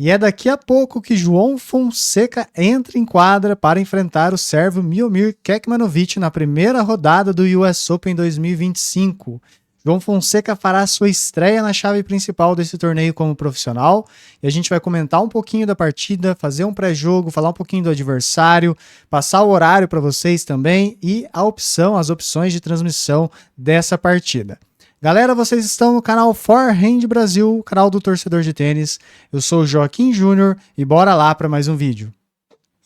E é daqui a pouco que João Fonseca entra em quadra para enfrentar o sérvio Miomir Kekmanovic na primeira rodada do US Open 2025. João Fonseca fará sua estreia na chave principal desse torneio como profissional e a gente vai comentar um pouquinho da partida, fazer um pré-jogo, falar um pouquinho do adversário, passar o horário para vocês também e as opções de transmissão dessa partida. Galera, vocês estão no canal Forehand Brasil, canal do torcedor de tênis. Eu sou o Joaquim Júnior e bora lá para mais um vídeo.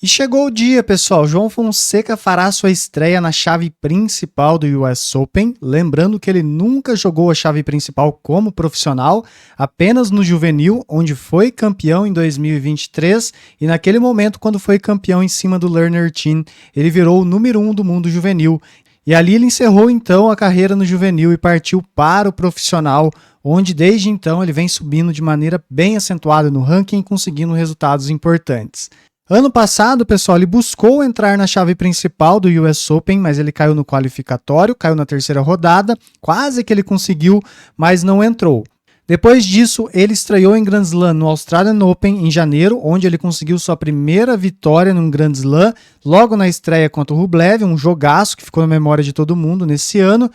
E chegou o dia, pessoal. João Fonseca fará sua estreia na chave principal do US Open. Lembrando que ele nunca jogou a chave principal como profissional, apenas no juvenil, onde foi campeão em 2023. E naquele momento, quando foi campeão em cima do Lerner Team, ele virou o número 1 do mundo juvenil. E ali ele encerrou então a carreira no juvenil e partiu para o profissional, onde desde então ele vem subindo de maneira bem acentuada no ranking, conseguindo resultados importantes. Ano passado, pessoal, ele buscou entrar na chave principal do US Open, mas ele caiu no qualificatório, caiu na terceira rodada, quase que ele conseguiu, mas não entrou. Depois disso, ele estreou em Grand Slam no Australian Open em janeiro, onde ele conseguiu sua primeira vitória num Grand Slam, logo na estreia contra o Rublev, um jogaço que ficou na memória de todo mundo nesse ano.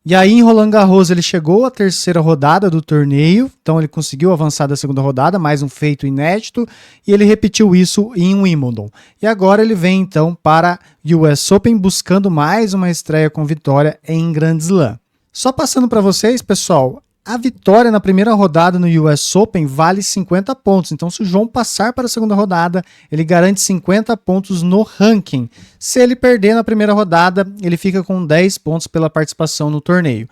E aí em Roland Garros ele chegou à terceira rodada do torneio, então ele conseguiu avançar da segunda rodada, mais um feito inédito, e ele repetiu isso em Wimbledon. E agora ele vem então para US Open buscando mais uma estreia com vitória em Grand Slam. Só passando para vocês, pessoal, a vitória na primeira rodada no US Open vale 50 pontos, então se o João passar para a segunda rodada, ele garante 50 pontos no ranking. Se ele perder na primeira rodada, ele fica com 10 pontos pela participação no torneio.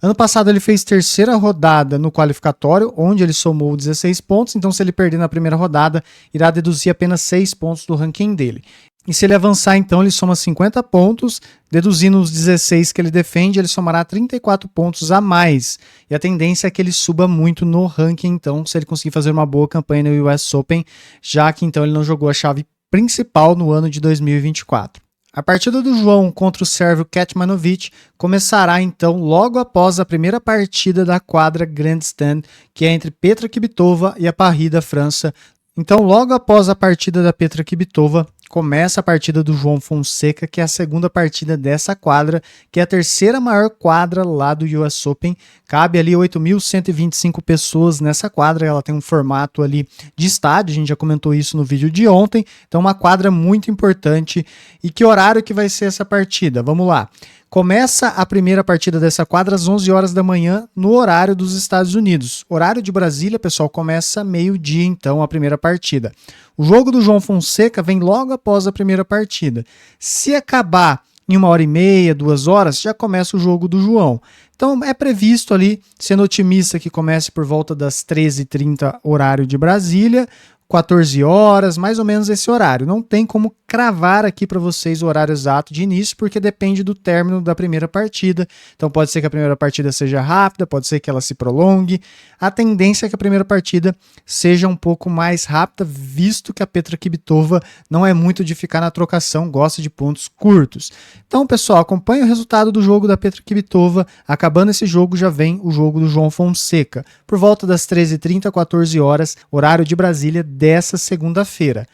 Ano passado ele fez terceira rodada no qualificatório, onde ele somou 16 pontos, então se ele perder na primeira rodada, irá deduzir apenas 6 pontos do ranking dele. E se ele avançar, então, ele soma 50 pontos, deduzindo os 16 que ele defende, ele somará 34 pontos a mais. E a tendência é que ele suba muito no ranking, então, se ele conseguir fazer uma boa campanha no US Open, já que, então, ele não jogou a chave principal no ano de 2024. A partida do João contra o sérvio Kekmanovic começará, então, logo após a primeira partida da quadra Grandstand, que é entre Petra Kvitova e a Paris da França. Então, logo após a partida da Petra Kvitova, começa a partida do João Fonseca, que é a segunda partida dessa quadra, que é a terceira maior quadra lá do US Open. Cabe ali 8.125 pessoas nessa quadra, ela tem um formato ali de estádio, a gente já comentou isso no vídeo de ontem, então uma quadra muito importante. E que horário que vai ser essa partida? Vamos lá. Começa a primeira partida dessa quadra às 11 horas da manhã no horário dos Estados Unidos. Horário de Brasília, pessoal, começa meio-dia, então, a primeira partida. O jogo do João Fonseca vem logo após a primeira partida. Se acabar em 1h30, 2 horas, já começa o jogo do João. Então é previsto ali, sendo otimista, que comece por volta das 13h30 horário de Brasília, 14 horas, mais ou menos esse horário. Não tem como cravar aqui para vocês o horário exato de início, porque depende do término da primeira partida. Então pode ser que a primeira partida seja rápida, pode ser que ela se prolongue. A tendência é que a primeira partida seja um pouco mais rápida, visto que a Petra Kvitova não é muito de ficar na trocação, gosta de pontos curtos. Então, pessoal, acompanhe o resultado do jogo da Petra Kvitova. Acabando esse jogo, já vem o jogo do João Fonseca, por volta das 13h30, 14 horas, horário de Brasília, dessa segunda-feira.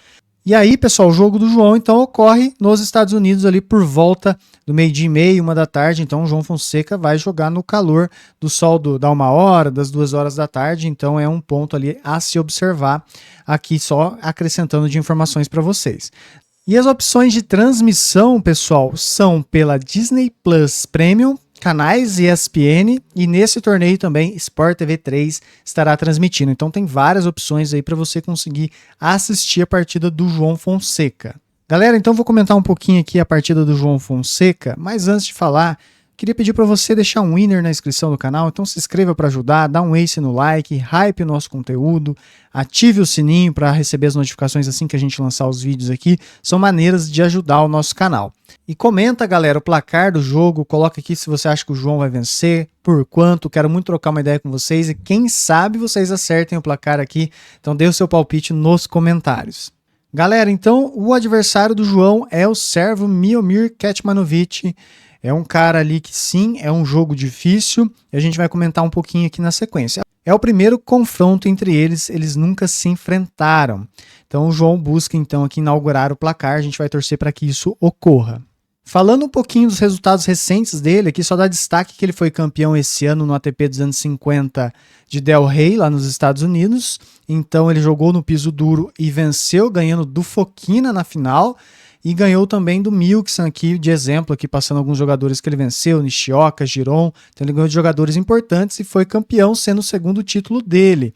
E aí, pessoal, o jogo do João, então, ocorre nos Estados Unidos ali por volta do 12h30, 1h da tarde. Então, o João Fonseca vai jogar no calor do sol da 1h, das 2 horas da tarde. Então, é um ponto ali a se observar, aqui só acrescentando de informações para vocês. E as opções de transmissão, pessoal, são pela Disney Plus Premium, canais ESPN, e nesse torneio também Sport TV 3 estará transmitindo. Então tem várias opções aí para você conseguir assistir a partida do João Fonseca. Galera, então vou comentar um pouquinho aqui a partida do João Fonseca, mas antes de falar, queria pedir para você deixar um winner na inscrição do canal, então se inscreva para ajudar, dá um ace no like, hype o nosso conteúdo, ative o sininho para receber as notificações assim que a gente lançar os vídeos aqui, são maneiras de ajudar o nosso canal. E comenta, galera, o placar do jogo, coloca aqui se você acha que o João vai vencer, por quanto, quero muito trocar uma ideia com vocês e quem sabe vocês acertem o placar aqui, então dê o seu palpite nos comentários. Galera, então o adversário do João é o sérvio Miomir Kekmanovic. É um cara ali que sim, é um jogo difícil, e a gente vai comentar um pouquinho aqui na sequência. É o primeiro confronto entre eles, eles nunca se enfrentaram. Então o João busca então aqui inaugurar o placar, a gente vai torcer para que isso ocorra. Falando um pouquinho dos resultados recentes dele, aqui só dá destaque que ele foi campeão esse ano no ATP 250 de Delray, lá nos Estados Unidos. Então ele jogou no piso duro e venceu, ganhando do Fokina na final. E ganhou também do Milkson aqui, de exemplo, aqui passando alguns jogadores que ele venceu, Nishioka, Giron. Então ele ganhou de jogadores importantes e foi campeão, sendo o segundo título dele.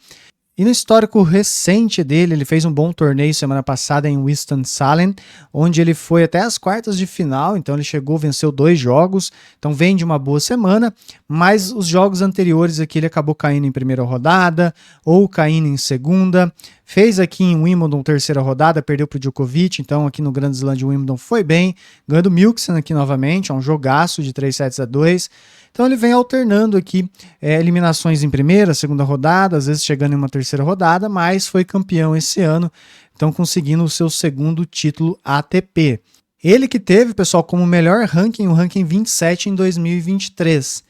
E no histórico recente dele, ele fez um bom torneio semana passada em Winston-Salem, onde ele foi até as quartas de final, então ele chegou, venceu 2 jogos, então vem de uma boa semana, mas os jogos anteriores aqui ele acabou caindo em primeira rodada, ou caindo em segunda, fez aqui em Wimbledon terceira rodada, perdeu para o Djokovic, então aqui no Grand Slam de Wimbledon foi bem, ganhando o Milkson aqui novamente, é um jogaço de 3-2. Então ele vem alternando aqui eliminações em primeira, segunda rodada, às vezes chegando em uma terceira rodada, mas foi campeão esse ano, então conseguindo o seu segundo título ATP. Ele que teve, pessoal, como melhor ranking, o ranking 27 em 2023.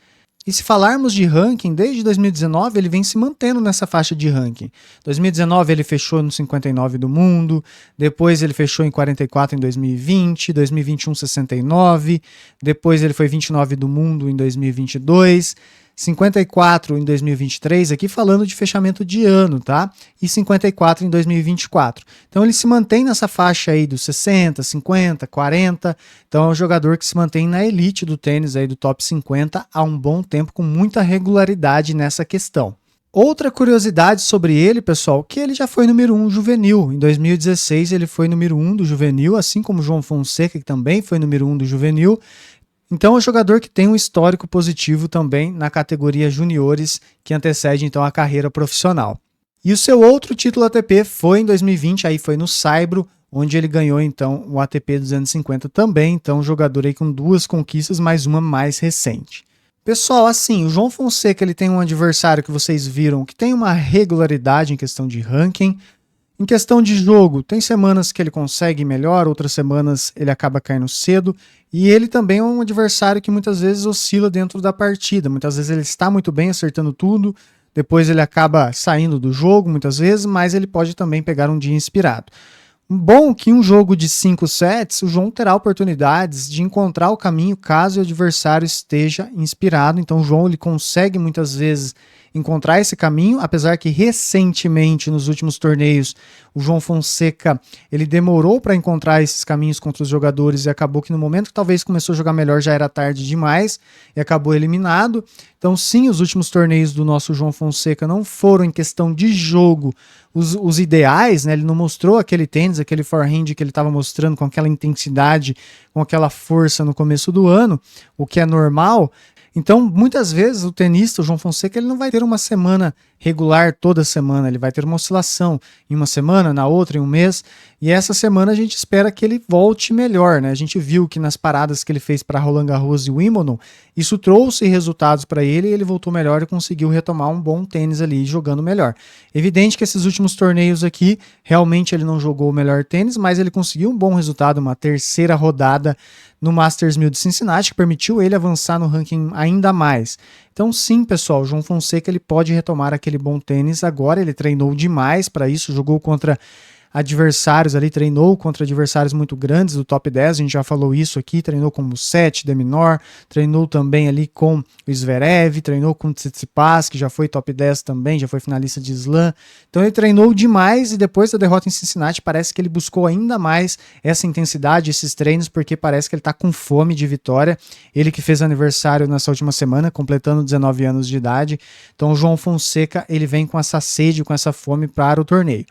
E se falarmos de ranking, desde 2019 ele vem se mantendo nessa faixa de ranking. 2019 ele fechou no 59 do mundo, depois ele fechou em 44 em 2020, 2021 69, depois ele foi 29 do mundo em 2022, 54 em 2023, aqui falando de fechamento de ano, tá? E 54 em 2024. Então ele se mantém nessa faixa aí dos 60, 50, 40. Então é um jogador que se mantém na elite do tênis aí do top 50 há um bom tempo, com muita regularidade nessa questão. Outra curiosidade sobre ele, pessoal, que ele já foi número 1 juvenil. Em 2016 ele foi número 1 do juvenil, assim como o João Fonseca, que também foi número 1 do juvenil. Então é um jogador que tem um histórico positivo também na categoria juniores, que antecede então a carreira profissional. E o seu outro título ATP foi em 2020, aí foi no Saibro, onde ele ganhou então o ATP 250 também, então um jogador aí com 2 conquistas, mais uma mais recente. Pessoal, assim, o João Fonseca ele tem um adversário que vocês viram que tem uma regularidade em questão de ranking. Em questão de jogo, tem semanas que ele consegue melhor, outras semanas ele acaba caindo cedo, e ele também é um adversário que muitas vezes oscila dentro da partida, muitas vezes ele está muito bem acertando tudo, depois ele acaba saindo do jogo muitas vezes, mas ele pode também pegar um dia inspirado. Bom que um jogo de 5 sets, o João terá oportunidades de encontrar o caminho caso o adversário esteja inspirado, então o João ele consegue muitas vezes encontrar esse caminho, apesar que recentemente nos últimos torneios o João Fonseca ele demorou para encontrar esses caminhos contra os jogadores e acabou que no momento que talvez começou a jogar melhor já era tarde demais e acabou eliminado. Então sim, os últimos torneios do nosso João Fonseca não foram em questão de jogo os ideais, né? Ele não mostrou aquele tênis, aquele forehand que ele estava mostrando com aquela intensidade, com aquela força no começo do ano, o que é normal. Então, muitas vezes, o tenista, o João Fonseca, ele não vai ter uma semana regular toda semana, ele vai ter uma oscilação em uma semana, na outra, em um mês, e essa semana a gente espera que ele volte melhor, né? A gente viu que nas paradas que ele fez para Roland Garros e Wimbledon, isso trouxe resultados para ele e ele voltou melhor e conseguiu retomar um bom tênis ali, jogando melhor. Evidente que esses últimos torneios aqui, realmente ele não jogou o melhor tênis, mas ele conseguiu um bom resultado, uma terceira rodada no Masters 1000 de Cincinnati, que permitiu ele avançar no ranking ainda mais. Então sim, pessoal, o João Fonseca ele pode retomar aquele bom tênis agora, ele treinou demais para isso, jogou contra adversários ali, treinou contra adversários muito grandes do top 10, a gente já falou isso aqui, treinou com o Musetti, Deminor, treinou também ali com o Zverev, treinou com o Tsitsipas, que já foi top 10 também, já foi finalista de Slam, então ele treinou demais e depois da derrota em Cincinnati parece que ele buscou ainda mais essa intensidade, esses treinos, porque parece que ele tá com fome de vitória, ele que fez aniversário nessa última semana, completando 19 anos de idade, então o João Fonseca, ele vem com essa sede, com essa fome para o torneio.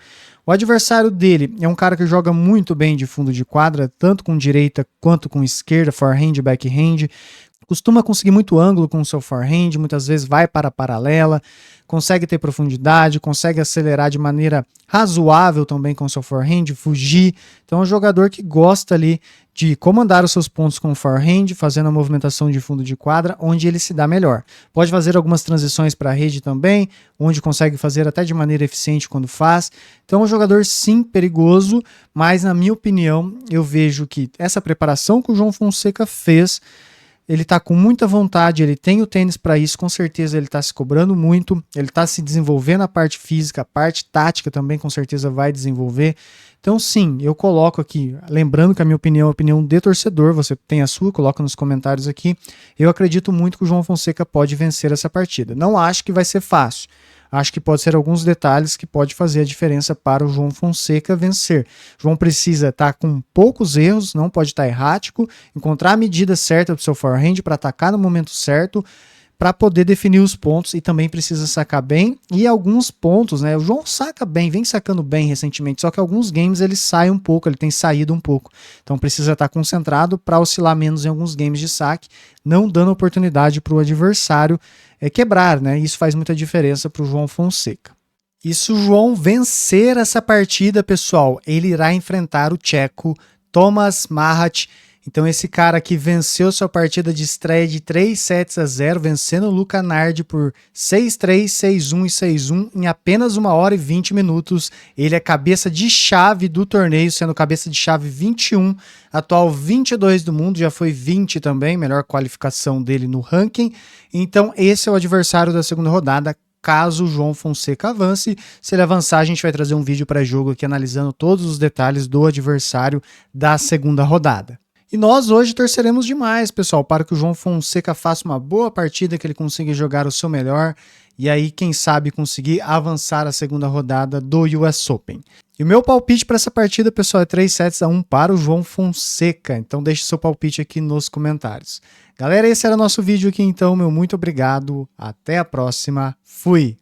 O adversário dele é um cara que joga muito bem de fundo de quadra, tanto com direita quanto com esquerda, forehand, backhand. Costuma conseguir muito ângulo com o seu forehand, muitas vezes vai para a paralela, consegue ter profundidade, consegue acelerar de maneira razoável também com o seu forehand, fugir. Então é um jogador que gosta ali de comandar os seus pontos com o forehand, fazendo a movimentação de fundo de quadra, onde ele se dá melhor. Pode fazer algumas transições para a rede também, onde consegue fazer até de maneira eficiente quando faz. Então é um jogador sim perigoso, mas na minha opinião eu vejo que essa preparação que o João Fonseca fez ele tá com muita vontade, ele tem o tênis para isso, com certeza ele tá se cobrando muito, ele tá se desenvolvendo a parte física, a parte tática também com certeza vai desenvolver. Então sim, eu coloco aqui, lembrando que a minha opinião é a opinião de torcedor, você tem a sua, coloca nos comentários aqui. Eu acredito muito que o João Fonseca pode vencer essa partida. Não acho que vai ser fácil. Acho que pode ser alguns detalhes que pode fazer a diferença para o João Fonseca vencer. O João precisa estar com poucos erros, não pode estar errático, encontrar a medida certa para o seu forehand para atacar no momento certo, para poder definir os pontos, e também precisa sacar bem. E alguns pontos, né? O João saca bem, vem sacando bem recentemente, só que alguns games ele sai um pouco, ele tem saído um pouco. Então precisa estar concentrado para oscilar menos em alguns games de saque, não dando oportunidade para o adversário quebrar, né? Isso faz muita diferença para o João Fonseca. E se o João vencer essa partida, pessoal, ele irá enfrentar o tcheco Tomáš Machac. Então esse cara que venceu sua partida de estreia de 3-0, vencendo o Luca Nardi por 6-3, 6-1 e 6-1 em apenas 1 hora e 20 minutos. Ele é cabeça de chave do torneio, sendo cabeça de chave 21, atual 22 do mundo, já foi 20 também, melhor qualificação dele no ranking. Então esse é o adversário da segunda rodada, caso o João Fonseca avance. Se ele avançar, a gente vai trazer um vídeo pré-jogo aqui analisando todos os detalhes do adversário da segunda rodada. E nós hoje torceremos demais, pessoal, para que o João Fonseca faça uma boa partida, que ele consiga jogar o seu melhor e aí, quem sabe, conseguir avançar a segunda rodada do US Open. E o meu palpite para essa partida, pessoal, é 3-1 para o João Fonseca. Então deixe seu palpite aqui nos comentários. Galera, esse era o nosso vídeo aqui, então. Meu muito obrigado. Até a próxima. Fui!